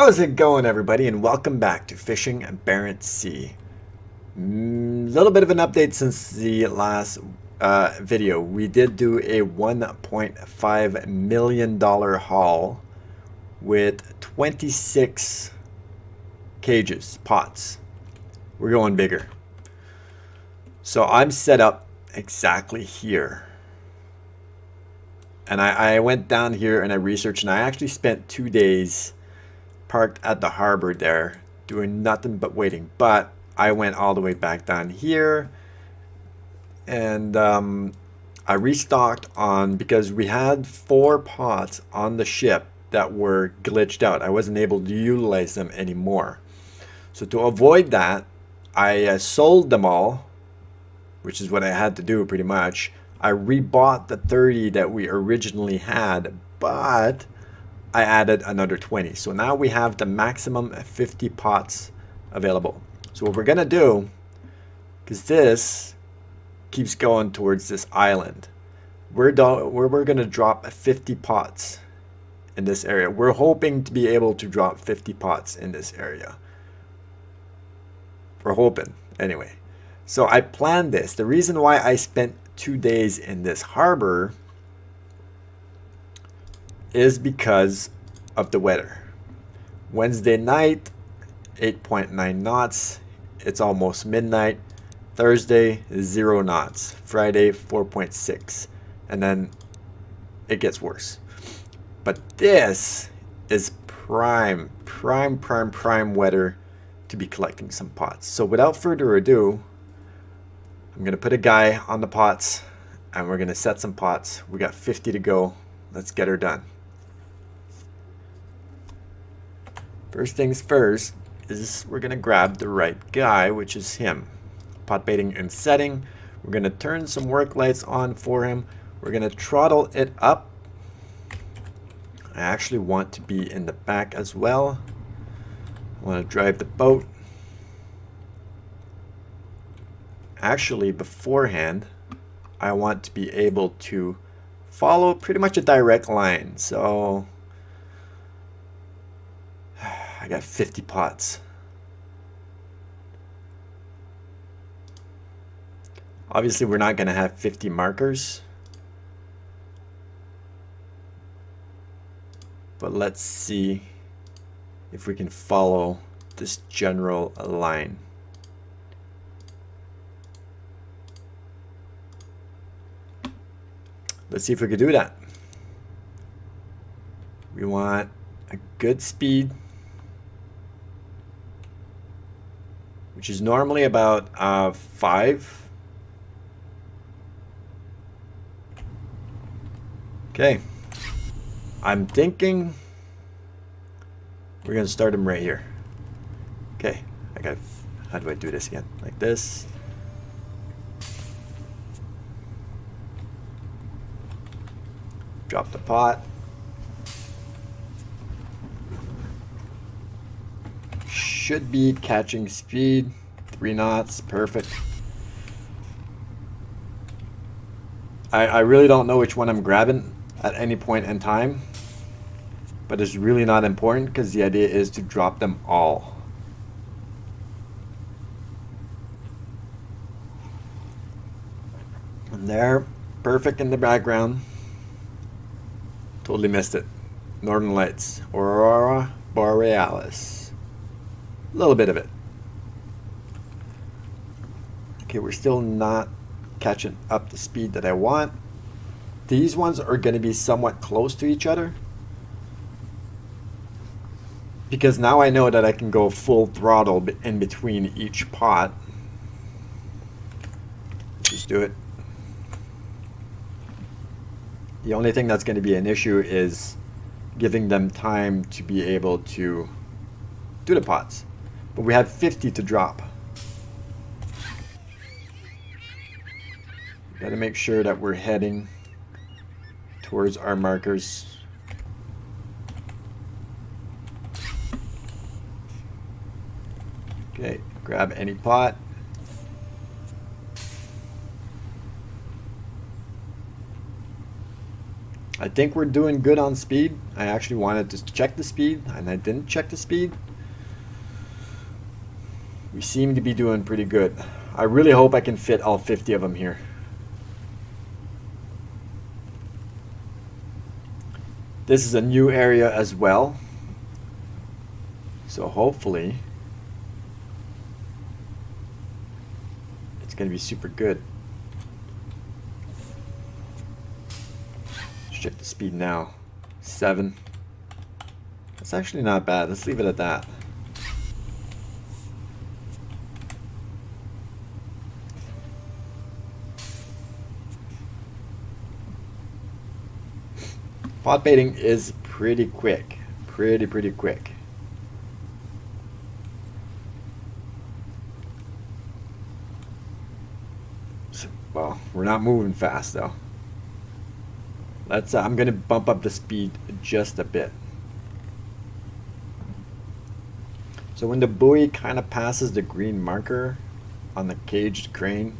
How's it going, everybody, and welcome back to Fishing Barents Sea. Little bit of an update since the last video. We did do a $1.5 million haul with 26 cages, pots. We're going bigger. So I'm set up exactly here. And I went down here and I researched, and I actually spent 2 days parked at the harbor there doing nothing but waiting. But I went all the way back down here, and I restocked on, because we had 4 pots on the ship that were glitched out. I wasn't able to utilize them anymore. So to avoid that, I sold them all, which is what I had to do pretty much. I rebought the 30 that we originally had, but I added another 20. So now we have the maximum 50 pots available. So what we're gonna do, because this keeps going towards this island, we're gonna drop 50 pots in this area. We're hoping to be able to drop 50 pots in this area. We're hoping, anyway. So I planned this. The reason why I spent 2 days in this harbor is because of the weather. Wednesday night, 8.9 knots. It's almost midnight. Thursday, 0 knots. Friday, 4.6. And then it gets worse. But this is prime weather to be collecting some pots. So without further ado, I'm gonna put a guy on the pots and we're gonna set some pots. We got 50 to go. Let's get her done. First things first is we're gonna grab the right guy, which is him. Pot baiting and setting. We're gonna turn some work lights on for him. We're gonna throttle it up. I actually want to be in the back as well. I want to drive the boat. Actually, beforehand, I want to be able to follow pretty much a direct line. So I got 50 pots. Obviously, we're not going to have 50 markers. But let's see if we can follow this general line. Let's see if we could do that. We want a good speed, which is normally about 5. Okay. I'm thinking we're gonna start him right here. Okay, how do I do this again? Like this. Drop the pot. Should be catching speed. 3 knots, perfect. I really don't know which one I'm grabbing at any point in time, but it's really not important because the idea is to drop them all. And there, perfect in the background. Totally missed it. Northern Lights, Aurora Borealis. A little bit of it. Okay, we're still not catching up the speed that I want. These ones are going to be somewhat close to each other, because now I know that I can go full throttle in between each pot. Just do it. The only thing that's going to be an issue is giving them time to be able to do the pots. But we have 50 to drop. Got to make sure that we're heading towards our markers. Okay, grab any pot. I think we're doing good on speed. I actually wanted to check the speed, and I didn't check the speed. We seem to be doing pretty good. I really hope I can fit all 50 of them here. This is a new area as well. So hopefully it's going to be super good. Let's check the speed now. 7. That's actually not bad. Let's leave it at that. Pot baiting is pretty quick. Pretty quick. So, well, we're not moving fast though. Let's I'm gonna bump up the speed just a bit. So when the buoy kind of passes the green marker on the caged crane,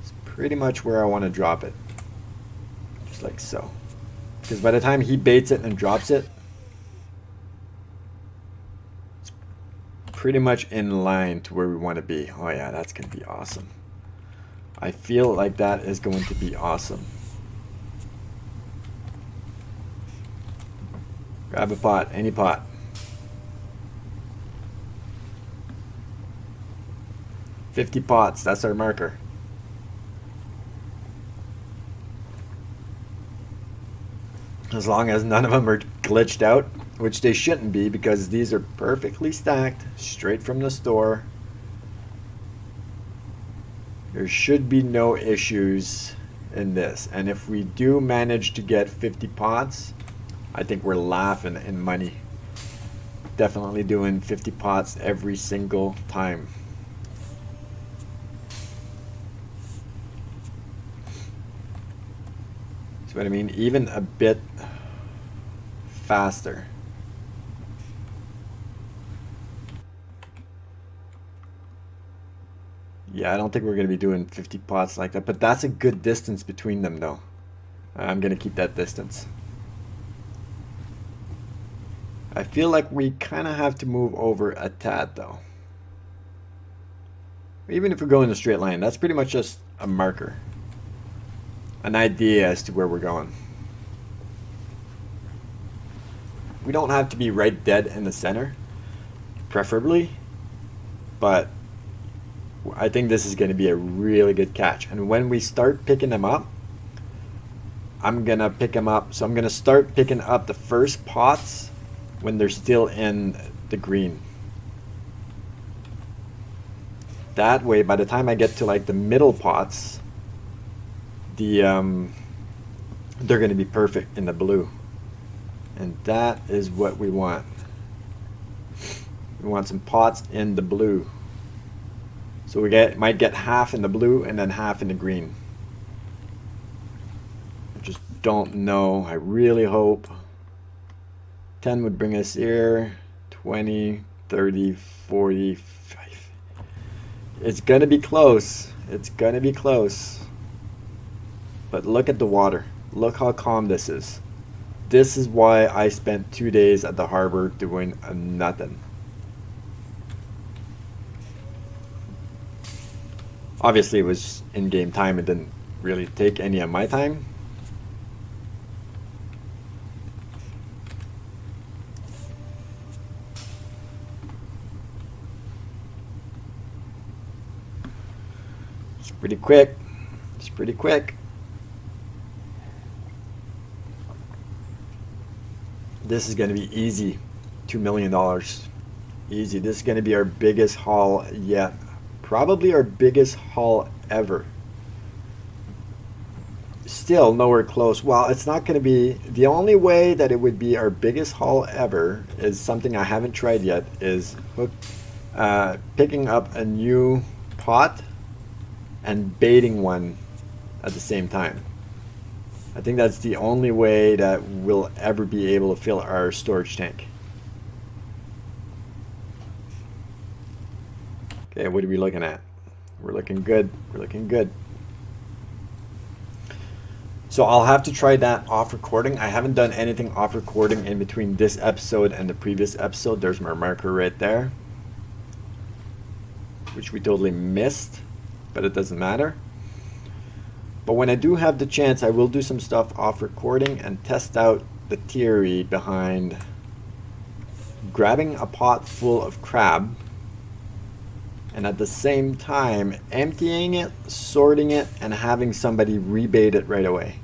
it's pretty much where I want to drop it. Just like so. Because by the time he baits it and drops it, it's pretty much in line to where we want to be. Oh yeah, that's going to be awesome. I feel like that is going to be awesome. Grab a pot, any pot. $50 pots, that's our marker. As long as none of them are glitched out, which they shouldn't be because these are perfectly stacked straight from the store. There should be no issues in this. And if we do manage to get 50 pots, I think we're laughing in money. Definitely doing 50 pots every single time. See what I mean? Even a bit faster. Yeah, I don't think we're going to be doing 50 pots like that, but that's a good distance between them though. I'm going to keep that distance. I feel like we kind of have to move over a tad though. Even if we go in a straight line, that's pretty much just a marker. An idea as to where we're going. We don't have to be right dead in the center, preferably, but I think this is going to be a really good catch. And when we start picking them up, I'm going to pick them up. So I'm going to start picking up the first pots when they're still in the green. That way, by the time I get to like the middle pots, they're going to be perfect in the blue. And that is what we want. We want some pots in the blue. So we might get half in the blue and then half in the green. I just don't know. I really hope. 10 would bring us here. 20, 30, 40. It's going to be close. It's going to be close. But look at the water. Look how calm this is. This is why I spent 2 days at the harbor doing nothing. Obviously it was in-game time. It didn't really take any of my time. It's pretty quick. It's pretty quick. This is going to be easy. $2 million. Easy. This is going to be our biggest haul yet. Probably our biggest haul ever. Still nowhere close. Well, it's not going to be. The only way that it would be our biggest haul ever is something I haven't tried yet. Is picking up a new pot and baiting one at the same time. I think that's the only way that we'll ever be able to fill our storage tank. Okay, what are we looking at? We're looking good. We're looking good. So I'll have to try that off recording. I haven't done anything off recording in between this episode and the previous episode. There's my marker right there, which we totally missed, but it doesn't matter. But when I do have the chance, I will do some stuff off recording and test out the theory behind grabbing a pot full of crab and at the same time emptying it, sorting it, and having somebody rebait it right away.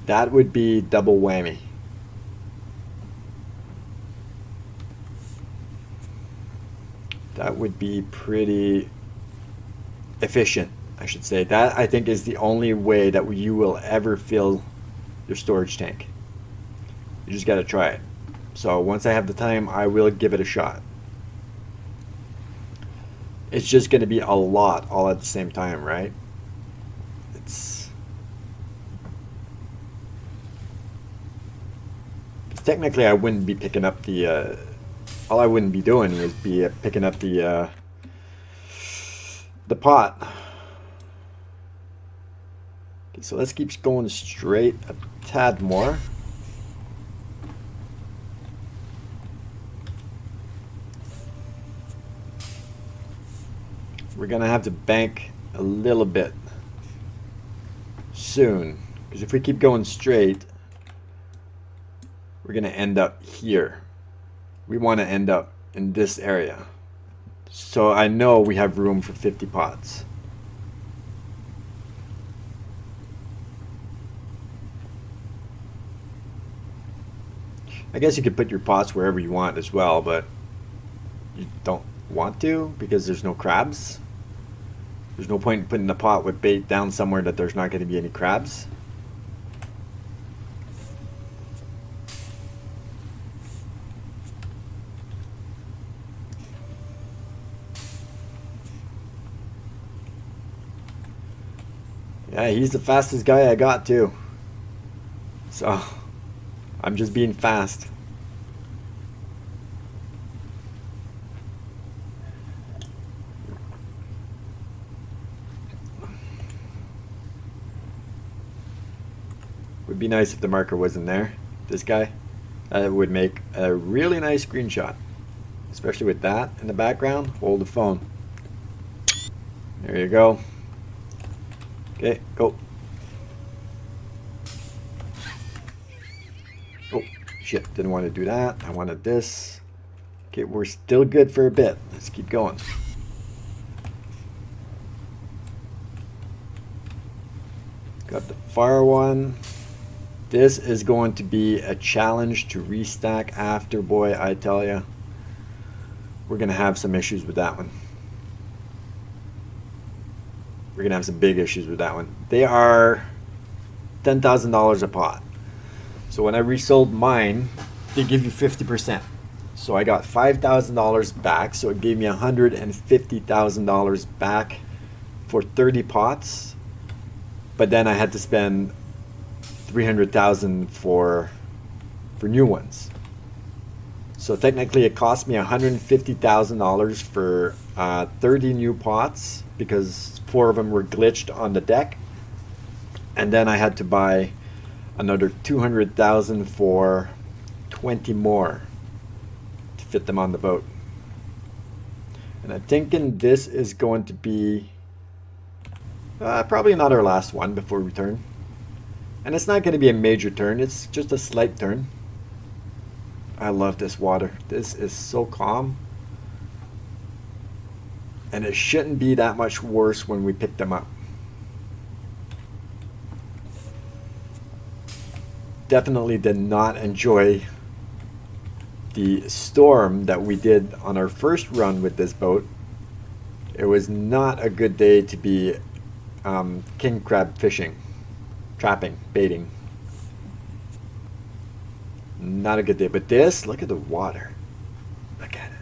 That would be double whammy. That would be pretty efficient, I should say. That, I think, is the only way that you will ever fill your storage tank. You just got to try it. So once I have the time, I will give it a shot. It's just going to be a lot all at the same time, right? It's technically I wouldn't be picking up the all I wouldn't be doing is be picking up the pot. Okay, so let's keep going straight a tad more. We're gonna have to bank a little bit soon, because if we keep going straight, we're gonna end up here. We want to end up in this area. So I know we have room for 50 pots. I guess you could put your pots wherever you want as well, but you don't want to because there's no crabs. There's no point in putting the pot with bait down somewhere that there's not going to be any crabs. Yeah, he's the fastest guy I got too. So, I'm just being fast. Would be nice if the marker wasn't there. This guy. That would make a really nice screenshot. Especially with that in the background. Hold the phone. There you go. Okay, go. Oh, shit. Didn't want to do that. I wanted this. Okay, we're still good for a bit. Let's keep going. Got the fire one. This is going to be a challenge to restack after, boy, I tell you. We're going to have some issues with that one. We're going to have some big issues with that one. They are $10,000 a pot. So when I resold mine, they give you 50%. So I got $5,000 back. So it gave me $150,000 back for 30 pots. But then I had to spend $300,000 for new ones. So technically it cost me $150,000 for 30 new pots because 4 of them were glitched on the deck, and then I had to buy another $200,000 for 20 more to fit them on the boat. And I'm thinking this is going to be probably not our last one before we turn. And it's not going to be a major turn, it's just a slight turn. I love this water. This is so calm. And it shouldn't be that much worse when we pick them up. Definitely did not enjoy the storm that we did on our first run with this boat. It was not a good day to be king crab fishing. Trapping, baiting. Not a good day. But this, look at the water. Look at it.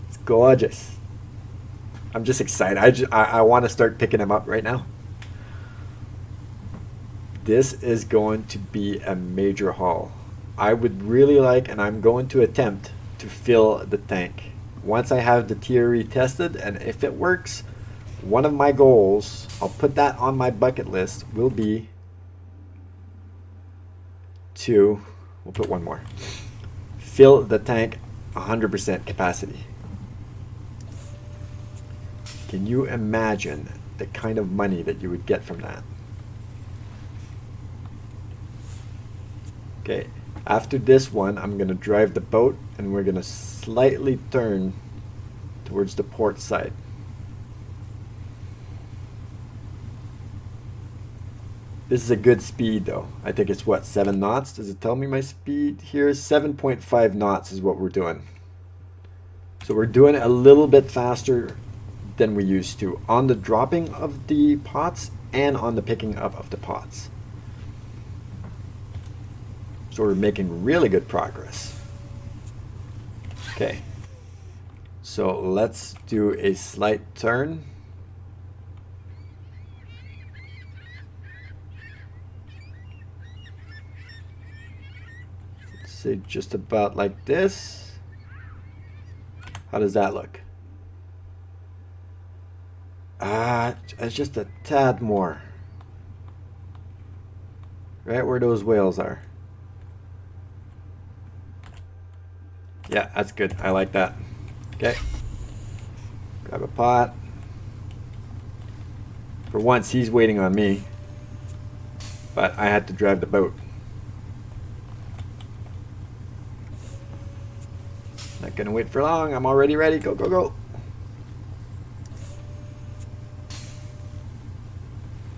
It's gorgeous. I'm just excited. I want to start picking them up right now. This is going to be a major haul. I would really like, and I'm going to attempt to fill the tank. Once I have the theory tested, and if it works, one of my goals, I'll put that on my bucket list, will be to, we'll put one more, fill the tank 100% capacity. Can you imagine the kind of money that you would get from that? Okay, after this one, I'm going to drive the boat and we're going to slightly turn towards the port side. This is a good speed though. I think it's what, 7 knots? Does it tell me my speed here? 7.5 knots is what we're doing. So we're doing it a little bit faster than we used to on the dropping of the pots and on the picking up of the pots. So we're making really good progress. Okay. So let's do a slight turn. Say just about like this. How does that look? It's just a tad more. Right where those whales are. Yeah, that's good. I like that. Okay. Grab a pot. For once, he's waiting on me. But I had to drive the boat. Not gonna wait for long. I'm already ready. Go, go, go.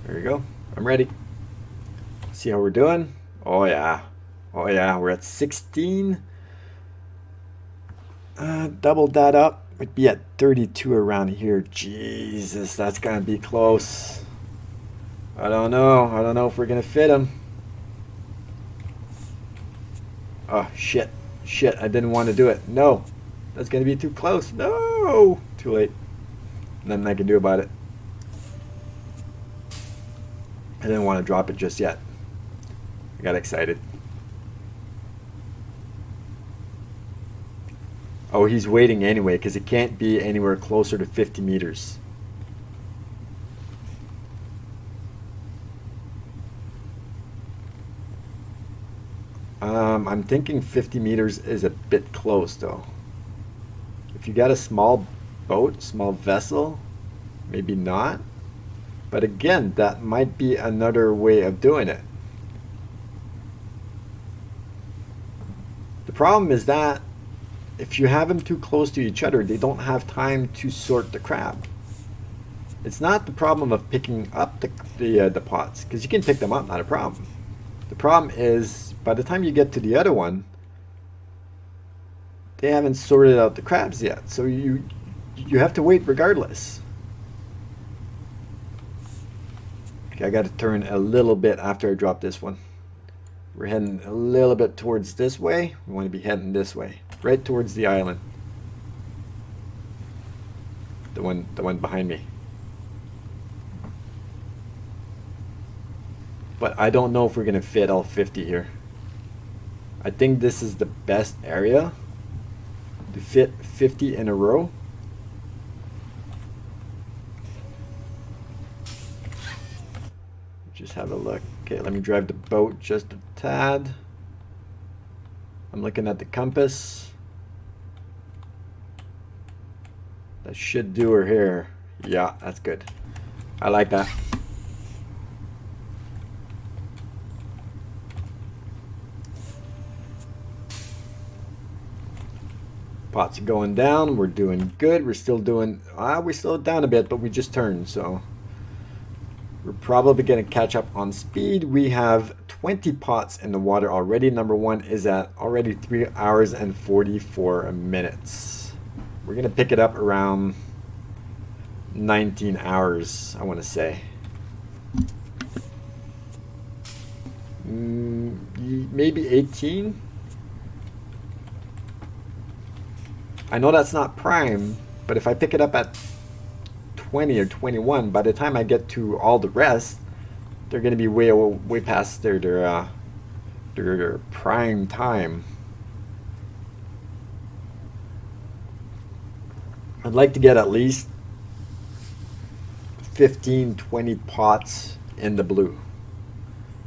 There you go. I'm ready. See how we're doing? Oh yeah. Oh yeah. We're at 16. Doubled that up. We'd be at 32 around here. Jesus, that's gonna be close. I don't know. I don't know if we're gonna fit him. Oh shit. Shit, I didn't want to do it. No, that's going to be too close. No, too late. Nothing I can do about it. I didn't want to drop it just yet. I got excited. Oh, he's waiting anyway because it can't be anywhere closer to 50 meters. I'm thinking 50 meters is a bit close though. If you got a small boat, small vessel, maybe not. But again, that might be another way of doing it. The problem is that if you have them too close to each other, they don't have time to sort the crab. It's not the problem of picking up the pots, because you can pick them up, not a problem. The problem is, by the time you get to the other one, they haven't sorted out the crabs yet. So you have to wait regardless. Okay, I got to turn a little bit after I drop this one. We're heading a little bit towards this way. We want to be heading this way, right towards the island. The one behind me. But I don't know if we're going to fit all 50 here. I think this is the best area to fit 50 in a row. Just have a look. Okay, let me drive the boat just a tad. I'm looking at the compass. That should do her here. Yeah, that's good. I like that. Pots are going down. We're doing good. We're still doing, we slowed down a bit, but we just turned, so we're probably going to catch up on speed. We have 20 pots in the water already. Number one is at already 3 hours and 44 minutes. We're going to pick it up around 19 hours, I want to say. Maybe 18. I know that's not prime, but if I pick it up at 20 or 21, by the time I get to all the rest, they're going to be way past their prime time. I'd like to get at least 15, 20 pots in the blue,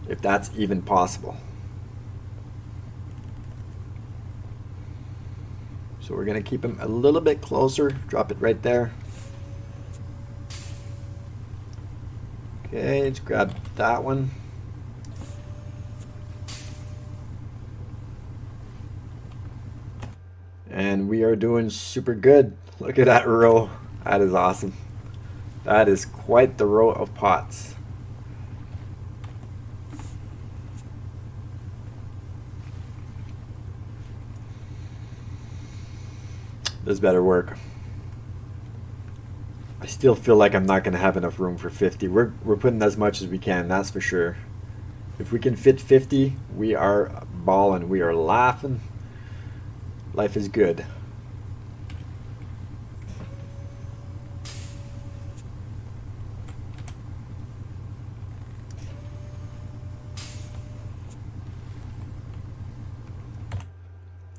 if that's even possible. So we're going to keep him a little bit closer, drop it right there. Okay, let's grab that one. And we are doing super good. Look at that row. That is awesome. That is quite the row of pots. This better work. I still feel like I'm not going to have enough room for 50. We're putting as much as we can, that's for sure. If we can fit 50, we are balling. We are laughing. Life is good.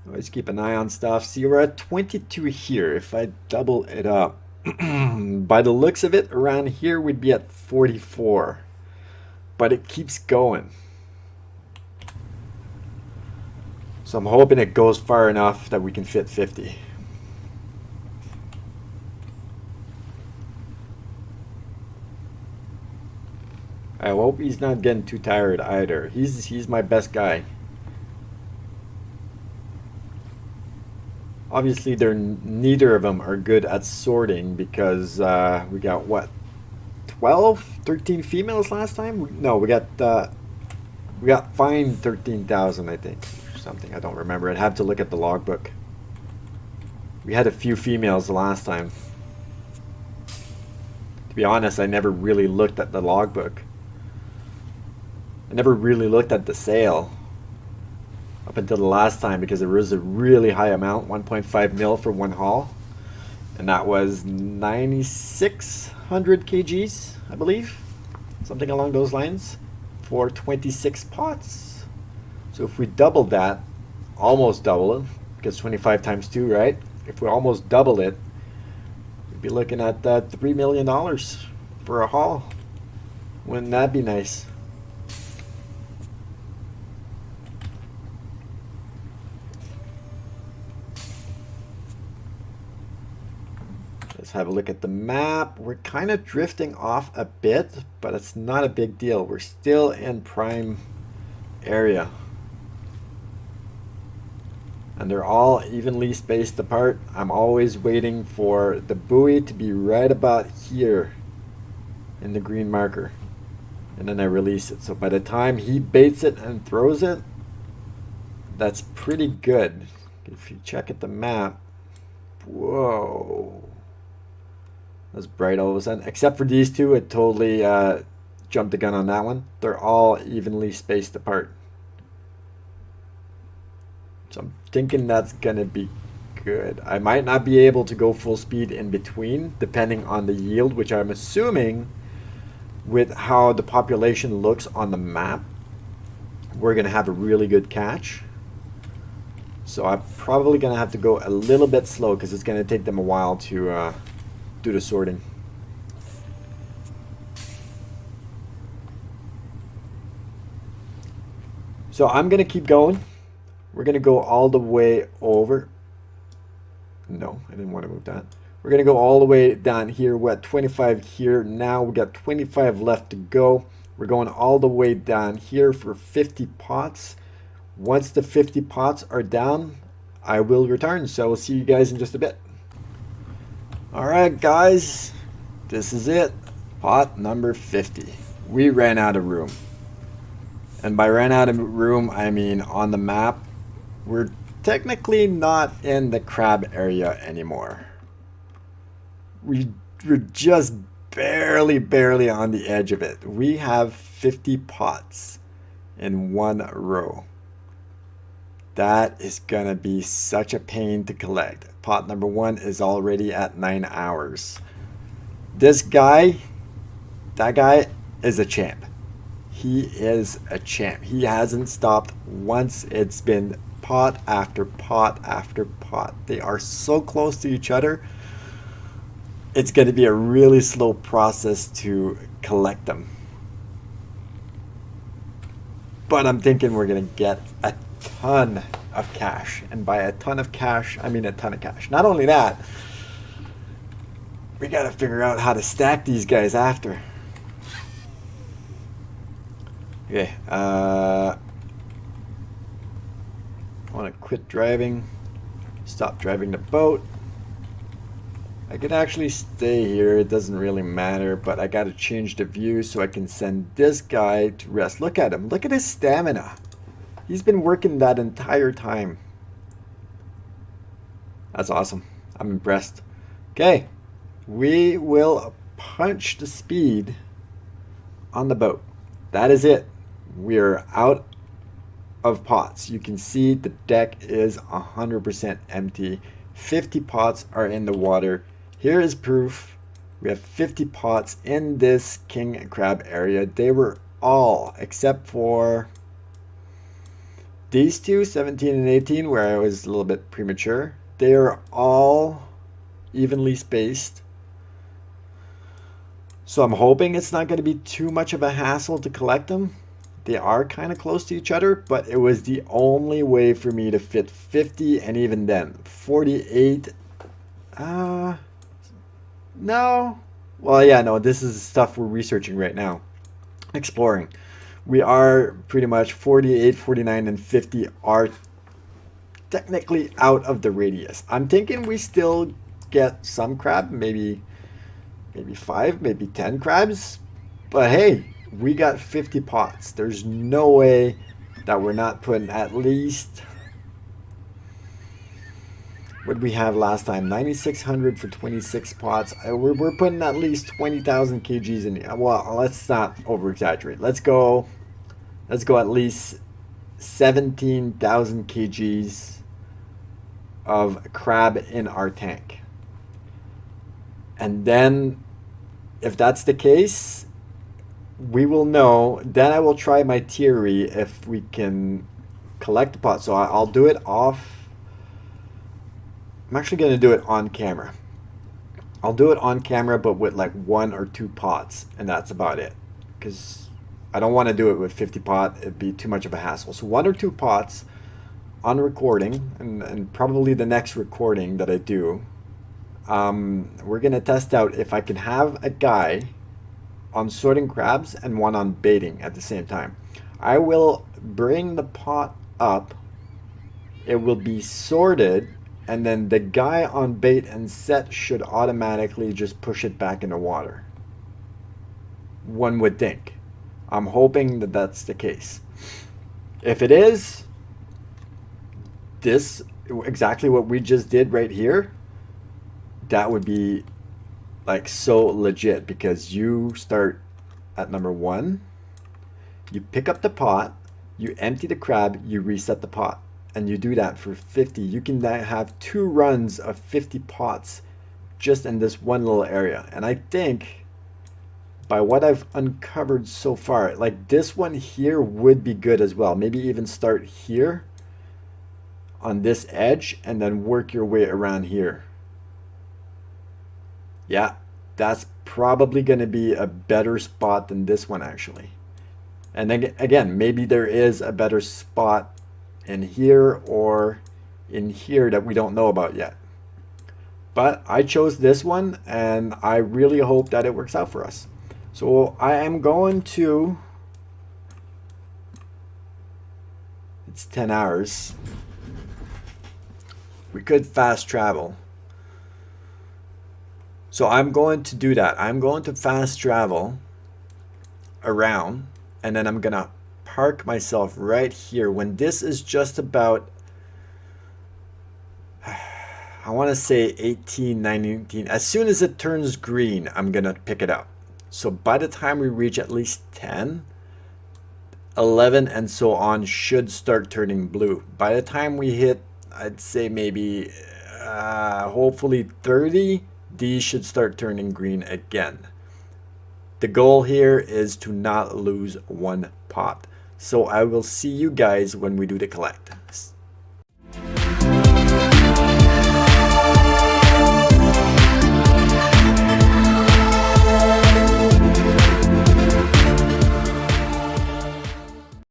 Always keep an eye on stuff. See, we're at 22 here. If I double it up, by the looks of it, around here we'd be at 44. But it keeps going. So I'm hoping it goes far enough that we can fit 50. I hope he's not getting too tired either. He's my best guy. Obviously, neither of them are good at sorting because we got what, 12, 13 females last time? No, we got fined 13,000, I think, or something. I don't remember. I'd have to look at the logbook. We had a few females the last time. To be honest, I never really looked at the logbook. I never really looked at the sale up until the last time because there was a really high amount, 1.5 mil for one haul, and that was 9,600 kgs, I believe, something along those lines, for 26 pots. So if we double that, almost double it, because 25 times 2, right? If we almost double it, we'd be looking at $3 million for a haul. Wouldn't that be nice? Let's have a look at the map. We're kind of drifting off a bit, but it's not a big deal. We're still in prime area. And they're all evenly spaced apart. I'm always waiting for the buoy to be right about here in the green marker. And then I release it. So by the time he baits it and throws it, that's pretty good. If you check at the map, whoa. That's bright all of a sudden. Except for these two, it totally jumped the gun on that one. They're all evenly spaced apart. So I'm thinking that's going to be good. I might not be able to go full speed in between, depending on the yield, which I'm assuming with how the population looks on the map, we're going to have a really good catch. So I'm probably going to have to go a little bit slow because it's going to take them a while to do the sorting. So I'm going to keep going. We're going to go all the way over. No, I didn't want to move that. We're going to go all the way down here. We're at 25 here. Now we got 25 left to go. We're going all the way down here for 50 pots. Once the 50 pots are down, I will return. So we'll see you guys in just a bit. All right, guys, this is it. Pot number 50. We ran out of room. And by ran out of room, I mean on the map, we're technically not in the crab area anymore. We're just barely on the edge of it. We have 50 pots in one row. That is gonna be such a pain to collect. Pot number 1 is already at 9 hours. This guy, that guy is a champ. He is a champ. He hasn't stopped once. It's been pot after pot after pot. They are so close to each other. it's going to be a really slow process to collect them. But I'm thinking we're going to get a ton of cash. And by a ton of cash, I mean a ton of cash. Not only that, we got to figure out how to stack these guys after. Okay, I want to quit driving, stop driving the boat. I could actually stay here, it doesn't really matter, but I gotta change the view so I can send this guy to rest. Look at him, look at his stamina. He's been working that entire time. That's awesome, I'm impressed. Okay, we will punch the speed on the boat. That is it. We're out of pots. You can see the deck is 100% empty. 50 pots are in the water. Here is proof. We have 50 pots in this king crab area. They were all, except for these two, 17 and 18, where I was a little bit premature. They are all evenly spaced. So I'm hoping it's not going to be too much of a hassle to collect them. They are kind of close to each other, but it was the only way for me to fit 50, and even then, 48. No. Well, yeah, no, this is stuff we're researching right now, exploring. We are pretty much 48, 49, and 50 are technically out of the radius. I'm thinking we still get some crab, maybe 5, maybe 10 crabs, but hey, we got 50 pots. There's no way that we're not putting at least, what did we have last time? 9,600 for 26 pots. We're putting at least 20,000 kgs in here. Well, let's not over exaggerate. Let's go at least 17,000 kgs of crab in our tank. And then if that's the case, we will know. Then I will try my theory if we can collect the pot. So I'll do it off. I'm actually going to do it on camera. I'll do it on camera, but with like 1 or 2 pots, and that's about it. Because I don't want to do it with 50 pot. It'd be too much of a hassle. So 1 or 2 pots on recording, and probably the next recording that I do, we're going to test out if I can have a guy on sorting crabs and one on baiting at the same time. I will bring the pot up, it will be sorted, and then the guy on bait and set should automatically just push it back in the water. One would think. I'm hoping that that's the case. If it is, this, exactly what we just did right here, that would be like so legit, because you start at number 1, you pick up the pot, you empty the crab, you reset the pot, and you do that for 50. You can have 2 runs of 50 pots just in this one little area. And I think by what I've uncovered so far, like this one here would be good as well. Maybe even start here on this edge and then work your way around here. Yeah, that's probably going to be a better spot than this one actually. And then again, maybe there is a better spot in here or in here that we don't know about yet. But I chose this one, and I really hope that it works out for us. So I am going to, it's 10 hours. We could fast travel. So I'm going to do that. I'm going to fast travel around, and then I'm gonna park myself right here when this is just about, I want to say 18, 19. As soon as it turns green, I'm gonna pick it up. So by the time we reach at least 10, 11 and so on should start turning blue. By the time we hit, I'd say maybe hopefully 30, these should start turning green again. The goal here is to not lose 1 pot. So I will see you guys when we do the collect.